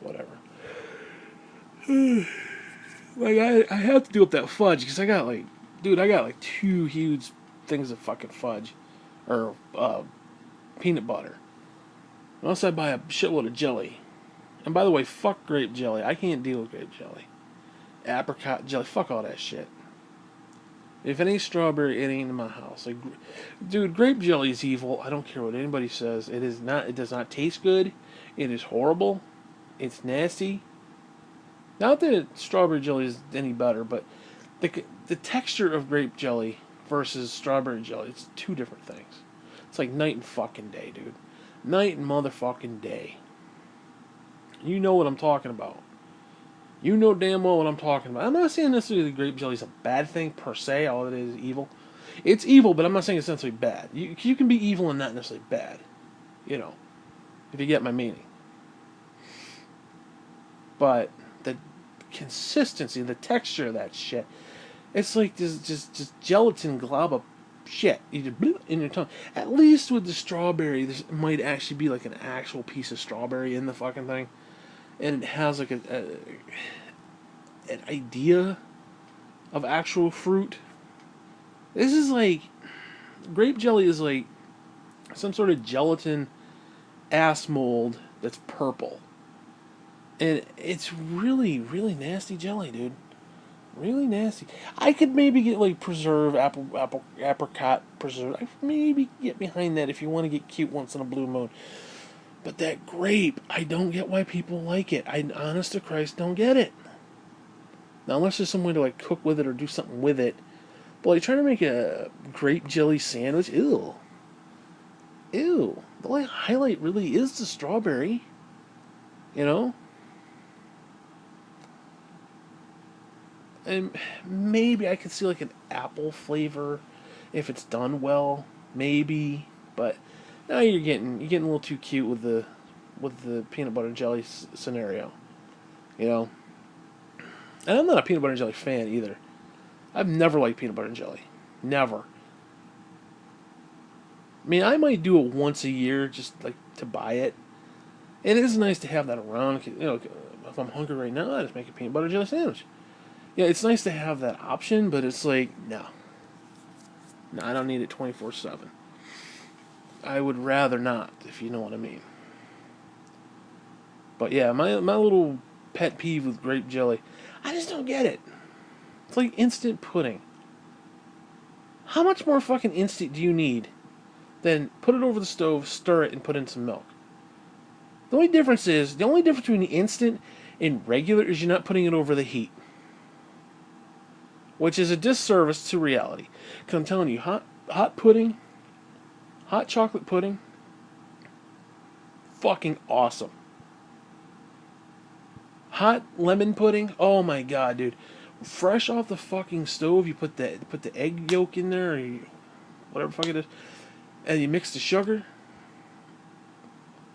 Whatever. Like I have to do up that fudge because I got like 2 huge things of fucking fudge, or peanut butter. Unless I buy a shitload of jelly. And by the way, fuck grape jelly. I can't deal with grape jelly. Apricot jelly. Fuck all that shit. If it ain't strawberry, it ain't in my house. Like, dude, grape jelly is evil. I don't care what anybody says. It is not. It does not taste good. It is horrible. It's nasty. Not that strawberry jelly is any better, but the texture of grape jelly versus strawberry jelly, it's 2 different things. It's like night and fucking day, dude. Night and motherfucking day. You know what I'm talking about. You know damn well what I'm talking about. I'm not saying necessarily grape jelly is a bad thing per se. All it is evil. It's evil, but I'm not saying it's necessarily bad. You can be evil and not necessarily bad. If you get my meaning. But the consistency, the texture of that shit, it's like this just gelatin glob of shit you just in your tongue. At least with the strawberry, there might actually be like an actual piece of strawberry in the fucking thing, and it has like an idea of actual fruit. This is like grape jelly is like some sort of gelatin ass mold that's purple, and it's really really nasty jelly, dude. Really nasty. I could maybe get like apricot preserve. I could maybe get behind that if you want to get cute once in a blue moon. But that grape, I don't get why people like it. I, honest to Christ, don't get it. Now, unless there's some way to like cook with it or do something with it. But like trying to make a grape jelly sandwich, ew. Ew. The only highlight really is the strawberry. You know? And maybe I could see like an apple flavor if it's done well, maybe. But now you're getting a little too cute with the peanut butter and jelly scenario, you know. And I'm not a peanut butter and jelly fan either. I've never liked peanut butter and jelly, never. I mean, I might do it once a year just like to buy it, and it is nice to have that around. If I'm hungry right now, I just make a peanut butter and jelly sandwich. Yeah, it's nice to have that option, but it's like, no, I don't need it 24/7. I would rather not, if you know what I mean. But yeah, my little pet peeve with grape jelly, I just don't get it. It's like instant pudding. How much more fucking instant do you need than put it over the stove, stir it, and put in some milk? The only difference between instant and regular is you're not putting it over the heat, which is a disservice to reality. Because I'm telling you, hot pudding, hot chocolate pudding, fucking awesome. Hot lemon pudding, oh my god, dude. fresh off the fucking stove. You put the egg yolk in there, or whatever the fuck it is, and you mix the sugar,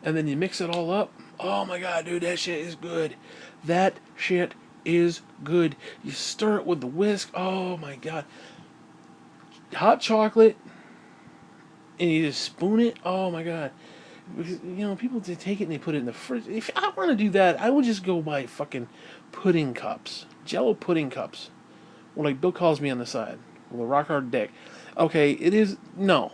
and then you mix it all up. Oh my god, dude, that shit is good. That shit is good. You stir it with the whisk. Oh my god, hot chocolate, and you just spoon it. Oh my god. You know, people take it and they put it in the fridge. If I want to do that, I would just go buy fucking pudding cups, Jello pudding cups, or like Bill calls me on the side with a rock hard dick. Okay, it is no.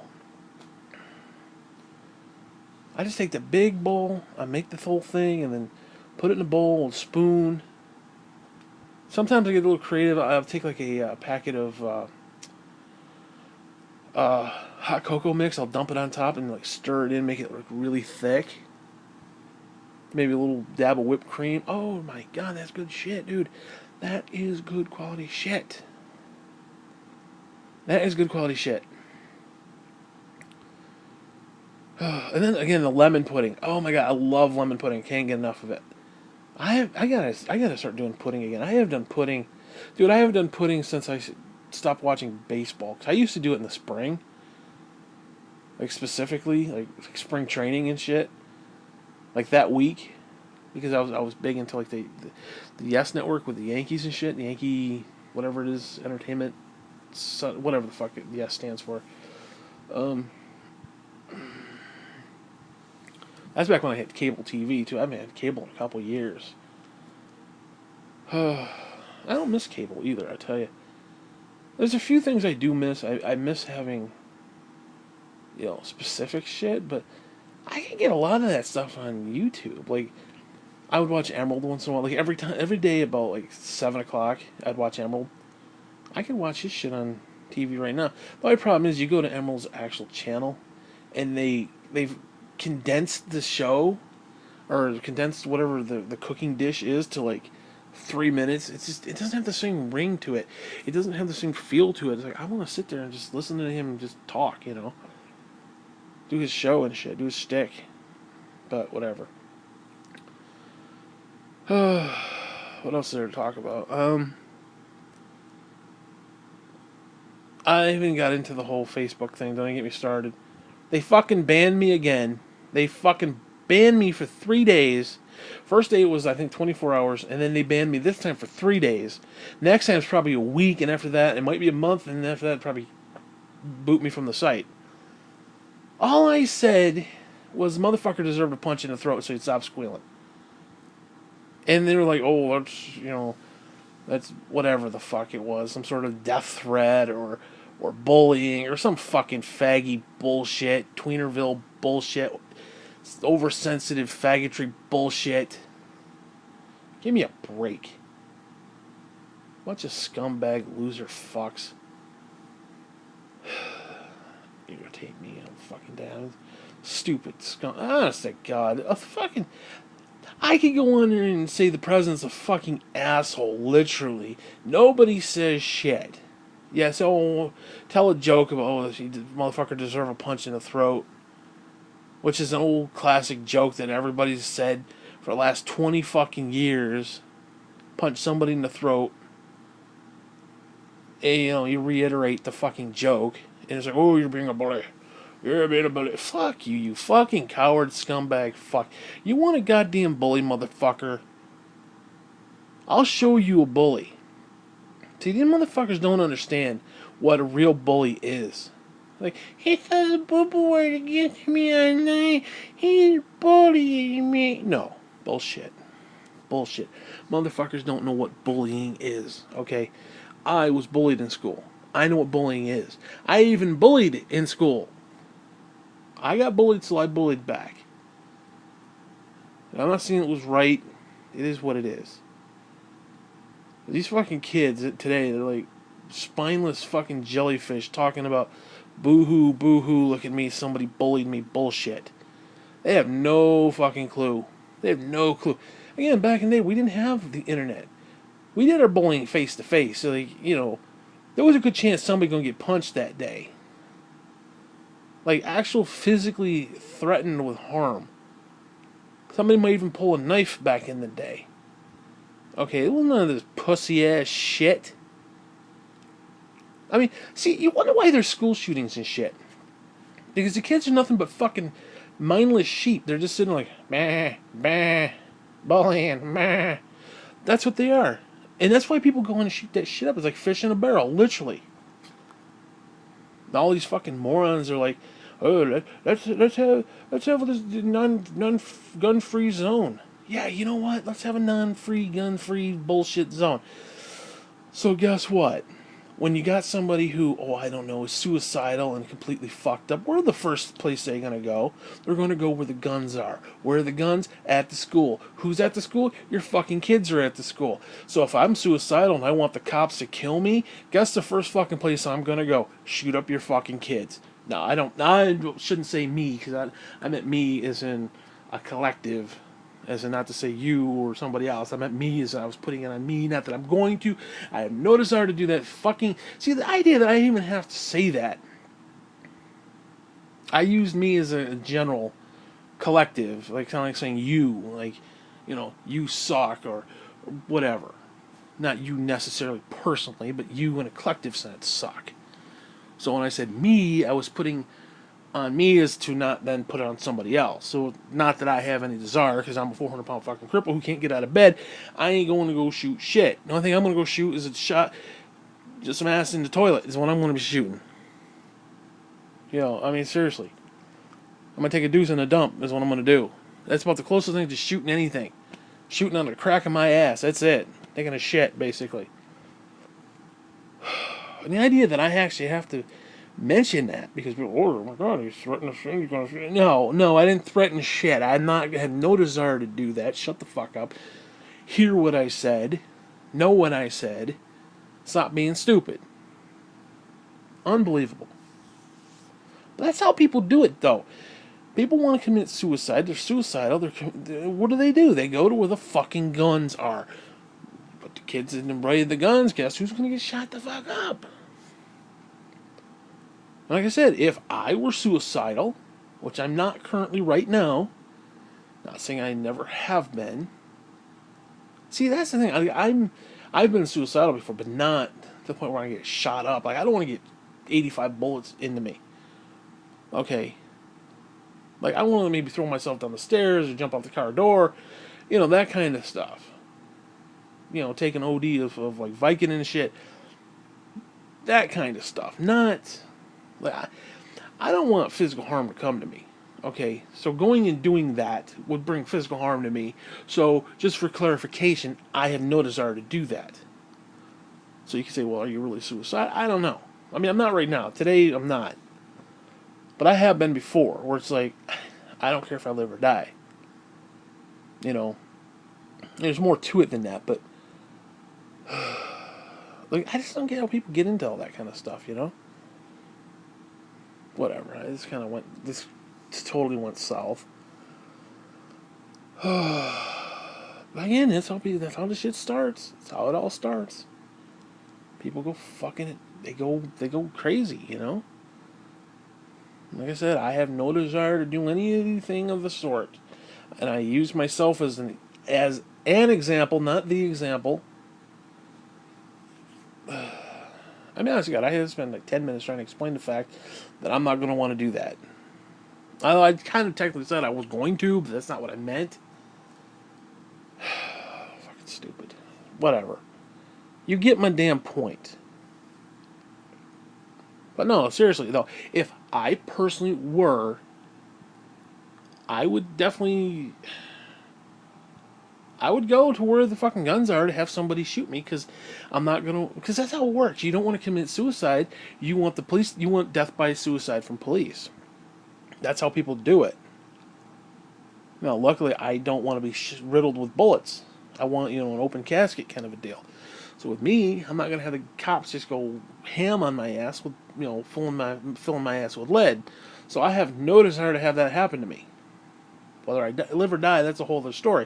I just take the big bowl, I make the whole thing, and then put it in a bowl, and spoon. Sometimes I get a little creative. I'll take like a packet of hot cocoa mix. I'll dump it on top and like stir it in, make it look really thick. Maybe a little dab of whipped cream. Oh my god, that's good shit, dude. That is good quality shit. That is good quality shit. And then again, the lemon pudding. Oh my god, I love lemon pudding. Can't get enough of it. I gotta start doing pudding again. I have done pudding, dude. I have done pudding since I stopped watching baseball. 'Cause I used to do it in the spring, like specifically like spring training and shit, like that week, because I was big into like the Yes Network with the Yankees and shit. The Yankee whatever it is, entertainment, whatever the fuck Yes stands for. Um, that's back when I had cable TV too. I haven't had cable in a couple years. I don't miss cable either. I tell you, there's a few things I do miss. I miss having, specific shit, but I can get a lot of that stuff on YouTube. Like I would watch Emerald once in a while. Like every day about like 7 o'clock, I'd watch Emerald. I can watch his shit on TV right now. The only problem is you go to Emerald's actual channel, and they've condensed the show, or condensed whatever the cooking dish is to like 3 minutes. It doesn't have the same ring to it. It doesn't have the same feel to it. It's like I want to sit there and just listen to him just talk, do his show and shit, do his shtick. But whatever. What else is there to talk about? I even got into the whole Facebook thing. Don't get me started. They fucking banned me again. They fucking banned me for 3 days. First day it was, I think, 24 hours, and then they banned me this time for 3 days. Next time it's probably a week, and after that, it might be a month, and after that, probably boot me from the site. All I said was, motherfucker deserved a punch in the throat so he'd stop squealing. And they were like, oh, that's whatever the fuck it was. Some sort of death threat or bullying or some fucking faggy bullshit. Tweenerville bullshit. Oversensitive faggotry bullshit. Give me a break. Bunch of scumbag loser fucks. Irritate me. I'm fucking down. Stupid scum. Honest to God. A fucking... I could go on there and say the president's a fucking asshole, literally. Nobody says shit. Yeah, so tell a joke about, oh, the motherfucker deserve a punch in the throat. Which is an old classic joke that everybody's said for the last 20 fucking years. Punch somebody in the throat. And, you reiterate the fucking joke. And it's like, oh, you're being a bully. You're being a bully. Fuck you, you fucking coward scumbag fuck. You want a goddamn bully, motherfucker? I'll show you a bully. See, these motherfuckers don't understand what a real bully is. Like, he says a boo-boo word against me all night. He's bullying me. No. Bullshit. Bullshit. Motherfuckers don't know what bullying is, okay? I was bullied in school. I know what bullying is. I even bullied in school. I got bullied, so I bullied back. I'm not saying it was right. It is what it is. These fucking kids today, they're like spineless fucking jellyfish talking about boo-hoo, boo-hoo, look at me, somebody bullied me bullshit. They have no fucking clue. They have no clue. Again, back in the day, we didn't have the internet. We did our bullying face-to-face, so, there was a good chance somebody gonna get punched that day. Like, actual physically threatened with harm. Somebody might even pull a knife back in the day. Okay, well, none of this pussy ass shit. I mean, see, you wonder why there's school shootings and shit. Because the kids are nothing but fucking mindless sheep. They're just sitting like, meh, meh, bullying, meh. That's what they are. And that's why people go in and shoot that shit up. It's like fish in a barrel, literally. All these fucking morons are like, oh, let's have this non gun free zone. Yeah, you know what? Let's have a non-free gun free bullshit zone. So guess what? When you got somebody who, oh, I don't know, is suicidal and completely fucked up, where the first place they're going to go? They're going to go where the guns are. Where are the guns? At the school. Who's at the school? Your fucking kids are at the school. So if I'm suicidal and I want the cops to kill me, guess the first fucking place I'm going to go? Shoot up your fucking kids. No, I shouldn't say me, because I meant me as in a collective, as in not to say you or somebody else. I meant me as I was putting it on me, not that I'm going to. I have no desire to do that fucking... See, the idea that I even have to say that. I used me as a general collective, like kind of like saying you, like, you know, you suck or whatever. Not you necessarily personally, but you in a collective sense suck. So when I said me, I was putting on me is to not then put it on somebody else. So not that I have any desire, because I'm a 400-pound fucking cripple who can't get out of bed. I ain't going to go shoot shit. The only thing I'm going to go shoot is a shot, just some ass in the toilet is what I'm going to be shooting. You know, I mean, seriously. I'm going to take a deuce in a dump is what I'm going to do. That's about the closest thing to shooting anything. Shooting on the crack of my ass. That's it. Taking a shit, basically. And the idea that I actually have to mention that because people, oh my god, he's threatening to he's gonna shoot. No, I didn't threaten shit. I had no desire to do that. Shut the fuck up. Hear what I said. Know what I said. Stop being stupid. Unbelievable. But that's how people do it, though. People want to commit suicide. They're suicidal. What do? They go to where the fucking guns are. But the kids didn't raid the guns. Guess who's going to get shot the fuck up? Like I said, if I were suicidal, which I'm not currently right now, not saying I never have been. See, that's the thing. I've been suicidal before, but not to the point where I get shot up. Like I don't want to get 85 bullets into me. Okay. Like I want to maybe throw myself down the stairs or jump off the car door, you know, that kind of stuff. You know, take an OD of like Vicodin and shit. That kind of stuff. Not like I don't want physical harm to come to me. Okay, so going and doing that would bring physical harm to me. So, just for clarification, I have no desire to do that. So you can say, well, are you really suicidal? I don't know. I mean, I'm not right now. Today, I'm not. But I have been before, where it's like, I don't care if I live or die. You know, there's more to it than that, but like, I just don't get how people get into all that kind of stuff, you know? Whatever. This totally went south. Again, that's how the shit starts. That's how it all starts. People go fucking it. They go crazy, you know. Like I said, I have no desire to do anything of the sort, and I use myself as an example, not the example. I mean, honestly, God, I had to spend like 10 minutes trying to explain the fact that I'm not going to want to do that. Although I kind of technically said I was going to, but that's not what I meant. Fucking stupid. Whatever. You get my damn point. But no, seriously, though, if I personally were, I would definitely... I would go to where the fucking guns are to have somebody shoot me, because I'm not going to... Because that's how it works. You don't want to commit suicide. You want the police... You want death by suicide from police. That's how people do it. Now, luckily, I don't want to be riddled with bullets. I want, an open casket kind of a deal. So with me, I'm not going to have the cops just go ham on my ass with, filling my ass with lead. So I have no desire to have that happen to me. Whether I live or die, that's a whole other story.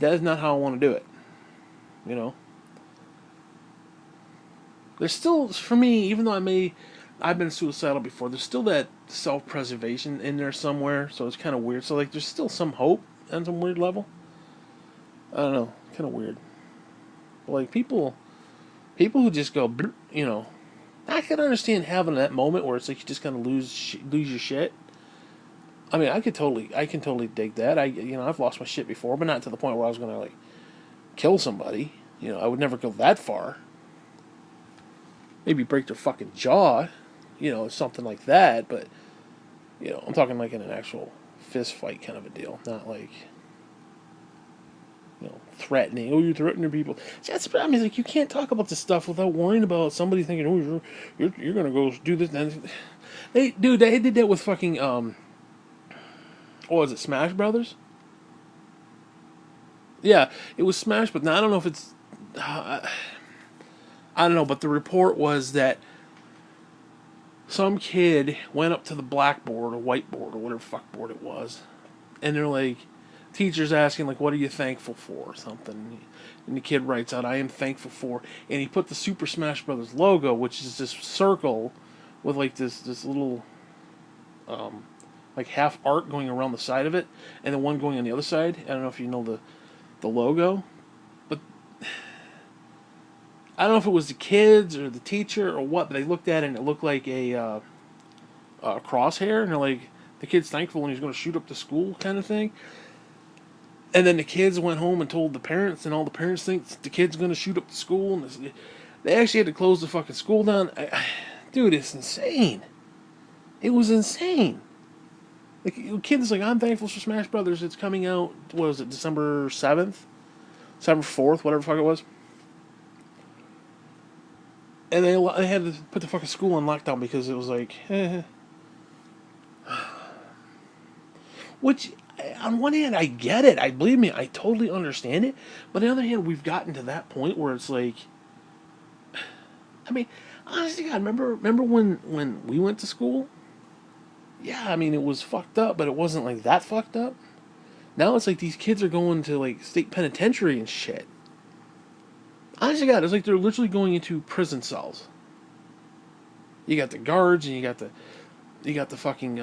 That is not how I want to do it. There's still, for me, even though I've been suicidal before, there's still that self-preservation in there somewhere, so it's kind of weird. So, like, there's still some hope on some weird level. I don't know, kind of weird. But like people who just go, you know, I can understand having that moment where it's like you just kind of lose your shit. I mean, I can totally dig that. I've lost my shit before, but not to the point where I was gonna like kill somebody. You know, I would never go that far. Maybe break their fucking jaw, you know, something like that. But you know, I'm talking like in an actual fist fight kind of a deal, not like threatening. Oh, you're threatening people. I mean, like you can't talk about this stuff without worrying about somebody thinking, oh, you're gonna go do this. And they did that with fucking what was it, Smash Brothers? Yeah, it was Smash, but now I don't know if it's. I don't know, but the report was that some kid went up to the blackboard or whiteboard or whatever fuck board it was, and they're like, teacher's asking like, "What are you thankful for?" or something, and the kid writes out, "I am thankful for," and he put the Super Smash Brothers logo, which is this circle with like this little like half art going around the side of it, and then one going on the other side. I don't know if you know the logo, but I don't know if it was the kids or the teacher or what, but they looked at it and it looked like a crosshair, and they're like, the kid's thankful and he's going to shoot up the school kind of thing. And then the kids went home and told the parents, and all the parents think the kid's going to shoot up the school, and they actually had to close the fucking school down. Dude, it's insane. It was insane. The kid's like, I'm thankful for Smash Brothers. It's coming out, what was it, December 7th? December 4th, whatever the fuck it was. And they had to put the fucking school on lockdown because it was like, Which, on one hand, I get it. Believe me, I totally understand it. But on the other hand, we've gotten to that point where it's like, I mean, honestly, God, remember when we went to school? Yeah, I mean, it was fucked up, but it wasn't like that fucked up. Now it's like these kids are going to like state penitentiary and shit. Honestly, God, it's like they're literally going into prison cells. You got the guards and you got the fucking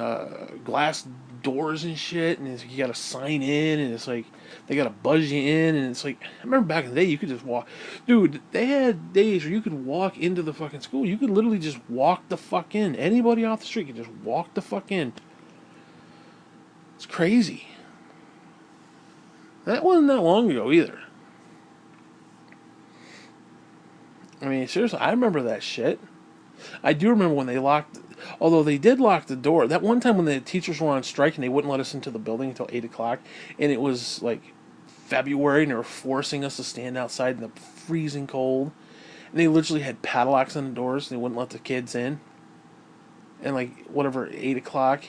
glass doors and shit, and you got to sign in, and it's like they got to buzz you in, and it's like I remember back in the day you could just walk, dude. They had days where you could walk into the fucking school. You could literally just walk the fuck in. Anybody off the street could just walk the fuck in. It's crazy. That wasn't that long ago either. I mean, seriously, I remember that shit. I do remember when they locked. Although they did lock the door. That one time when the teachers were on strike and they wouldn't let us into the building until 8 o'clock, and it was like February and they were forcing us to stand outside in the freezing cold. And they literally had padlocks on the doors and they wouldn't let the kids in. And like, whatever, 8 o'clock,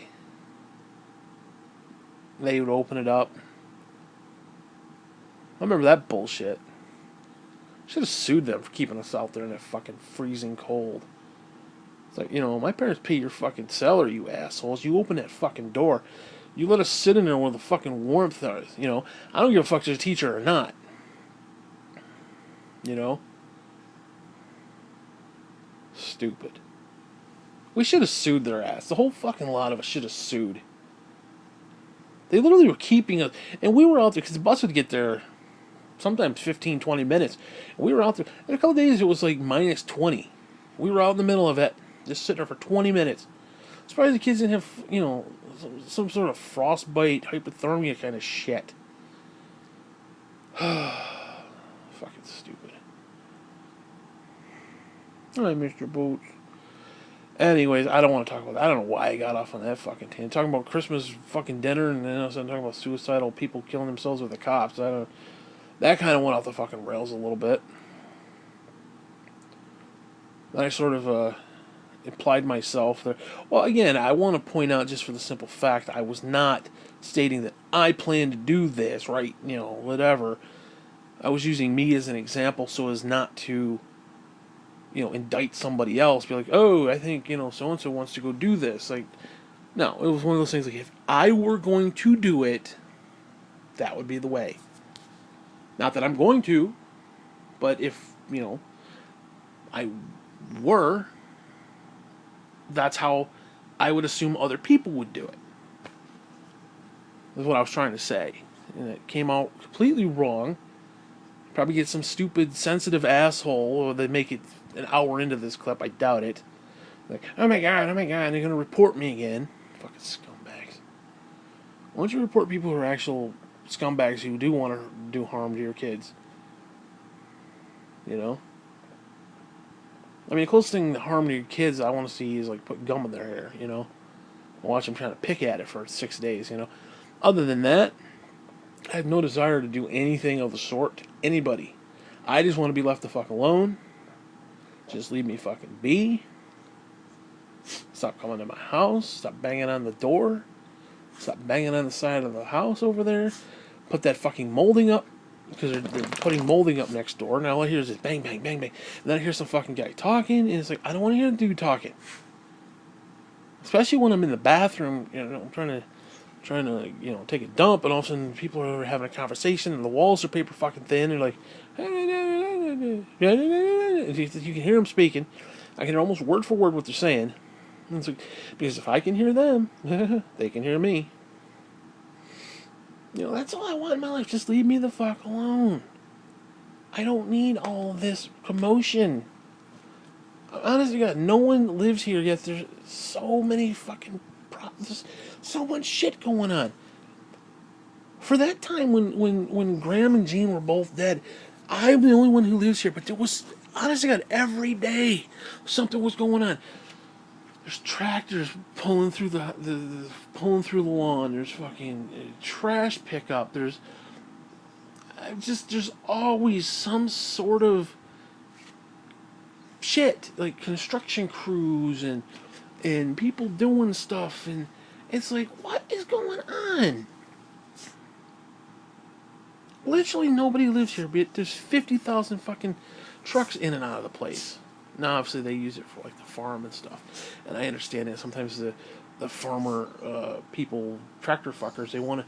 they would open it up. I remember that bullshit. Should have sued them for keeping us out there in that fucking freezing cold. It's like, my parents pay your fucking salary, you assholes. You open that fucking door. You let us sit in there where the fucking warmth is, I don't give a fuck if you're a teacher or not. Stupid. We should have sued their ass. The whole fucking lot of us should have sued. They literally were keeping us, and we were out there, because the bus would get there sometimes 15, 20 minutes. And we were out there, and a couple of days it was like minus 20. We were out in the middle of it, just sitting there for 20 minutes. Surprised the kids didn't have, some sort of frostbite, hypothermia kind of shit. Fucking stupid. Alright, Mr. Boots. Anyways, I don't want to talk about that. I don't know why I got off on that fucking tangent. Talking about Christmas fucking dinner, and then all of a sudden talking about suicidal people killing themselves with the cops. That kind of went off the fucking rails a little bit. Then I sort of implied myself there. Well, again, I want to point out just for the simple fact I was not stating that I plan to do this, right? Whatever. I was using me as an example so as not to, indict somebody else. Be like, oh, I think, so-and-so wants to go do this. Like, no, it was one of those things like, if I were going to do it, that would be the way. Not that I'm going to, but if, I were, that's how I would assume other people would do it. That's what I was trying to say. And it came out completely wrong. Probably get some stupid, sensitive asshole, or they make it an hour into this clip. I doubt it. Like, oh my god, they're gonna report me again. Fucking scumbags. Why don't you report people who are actual scumbags who do want to do harm to your kids? You know? I mean, the closest thing to harm to your kids I want to see is like put gum in their hair, you know? Watch them trying to pick at it for 6 days, you know? Other than that, I have no desire to do anything of the sort to anybody. I just want to be left the fuck alone. Just leave me fucking be. Stop coming to my house. Stop banging on the door. Stop banging on the side of the house over there. Put that fucking molding up. Because they're putting molding up next door. Now all I hear is this bang, bang, bang, bang. And then I hear some fucking guy talking. And it's like, I don't want to hear the dude talking. Especially when I'm in the bathroom. You know, I'm trying to you know, take a dump, and all of a sudden people are having a conversation, and the walls are paper fucking thin. They're like, you can hear them speaking. I can hear almost word for word what they're saying. And it's like, because if I can hear them, they can hear me. You know, that's all I want in my life. Just leave me the fuck alone. I don't need all this commotion. Honestly, God, no one lives here yet. There's so many fucking problems. So much shit going on. For that time when Graham and Jean were both dead, I'm the only one who lives here. But there was, honestly, God, every day something was going on. There's tractors pulling through the pulling through the lawn. There's fucking trash pickup. There's always some sort of shit, like construction crews and people doing stuff, and it's like, what is going on? Literally nobody lives here, but there's 50,000 fucking trucks in and out of the place. Now, obviously, they use it for like the farm and stuff, and I understand that sometimes the farmer people, tractor fuckers, they don't want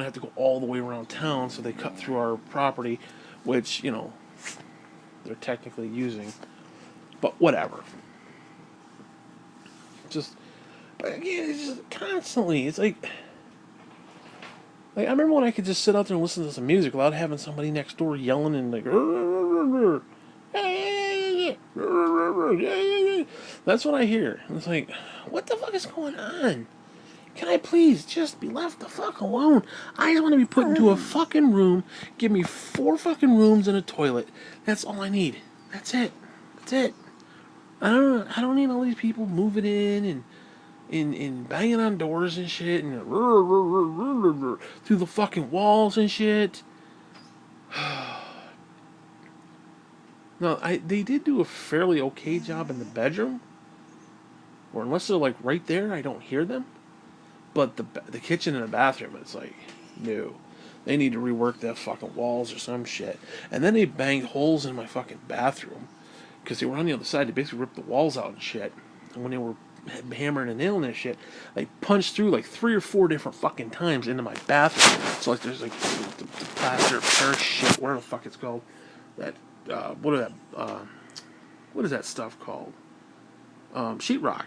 to have to go all the way around town, so they cut through our property, which, you know, they're technically using, but whatever. But again, it's just constantly, it's like I remember when I could just sit out there and listen to some music without having somebody next door yelling and like, that's what I hear. And it's like, what the fuck is going on? Can I please just be left the fuck alone? I just want to be put into a fucking room. Give me 4 fucking rooms and a toilet. That's all I need. That's it. That's it. I don't need all these people moving in and banging on doors and shit and through the fucking walls and shit. No, they did do a fairly okay job in the bedroom, or unless they're like right there, I don't hear them. But the kitchen and the bathroom, it's like, no, they need to rework that fucking walls or some shit. And then they banged holes in my fucking bathroom because they were on the other side. They basically ripped the walls out and shit. And when they were hammering and nailing that shit, they punched through like 3 or 4 different fucking times into my bathroom. So like there's like the plaster Paris shit, whatever the fuck it's called. That what is that stuff called? Sheetrock.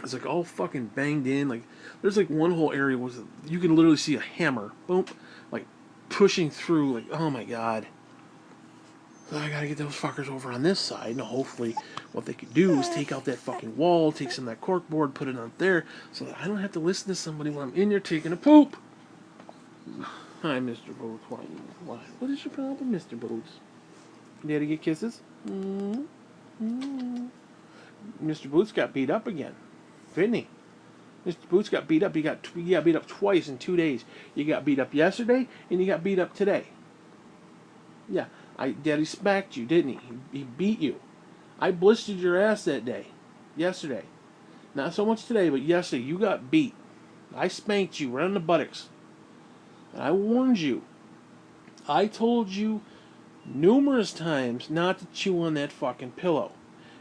It's like all fucking banged in. Like there's like one whole area where you can literally see a hammer, boom, like pushing through. Like, oh my god. So I gotta get those fuckers over on this side. Now hopefully what they could do is take out that fucking wall, take some of that corkboard, put it on there, so that I don't have to listen to somebody while I'm in there taking a poop. Hi, Mr. Boots. Why? What is your problem, Mr. Boots? Daddy get kisses? Mr. Boots got beat up again, didn't he? Mr. Boots got beat up. He got beat up twice in 2 days. You got beat up yesterday, and you got beat up today. Yeah, Daddy smacked you, didn't he? He beat you. I blistered your ass that day, yesterday. Not so much today, but yesterday you got beat. I spanked you right on the buttocks. And I warned you. I told you numerous times not to chew on that fucking pillow.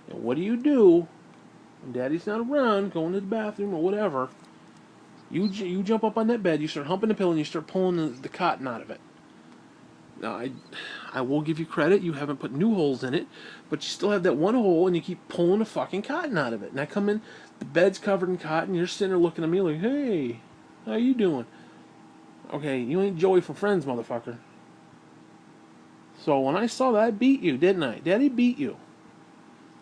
And what do? When Daddy's not around, going to the bathroom or whatever, you jump up on that bed, you start humping the pillow, and you start pulling the cotton out of it. Now, I will give you credit, you haven't put new holes in it, but you still have that one hole, and you keep pulling the fucking cotton out of it. And I come in, the bed's covered in cotton, you're sitting there looking at me like, hey, how you doing? Okay, you ain't Joey from Friends, motherfucker. So when I saw that, I beat you, didn't I? Daddy beat you.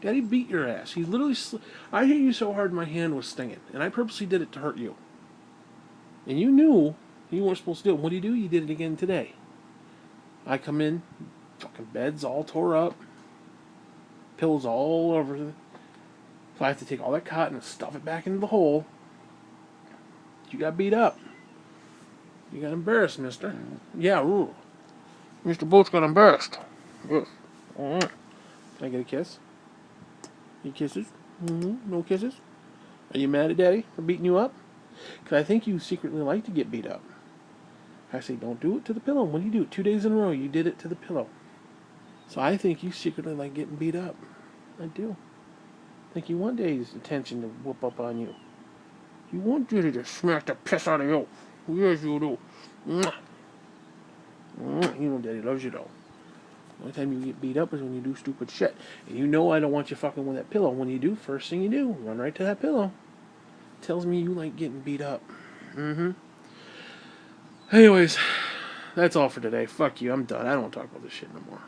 Daddy beat your ass. He literally. I hit you so hard my hand was stinging, and I purposely did it to hurt you. And you knew you weren't supposed to do it. What do? You did it again today. I come in, fucking bed's all tore up, pillows all over. So I have to take all that cotton and stuff it back into the hole. You got beat up. You got embarrassed, mister. Yeah, ooh. Mr. Boats got embarrassed. Yes. Can I get a kiss? Any kisses? No kisses? Are you mad at Daddy for beating you up? Because I think you secretly like to get beat up. I say, don't do it to the pillow. When you do it 2 days in a row, you did it to the pillow. So I think you secretly like getting beat up. I do. I think you want Daddy's attention to whoop up on you. You want Daddy to smack the piss out of you. Yes, you do. Mwah. Mwah. You know Daddy loves you, though. The only time you get beat up is when you do stupid shit. And you know I don't want you fucking with that pillow. When you do, first thing you do, run right to that pillow. Tells me you like getting beat up. Anyways, that's all for today. Fuck you. I'm done. I don't want to talk about this shit no more.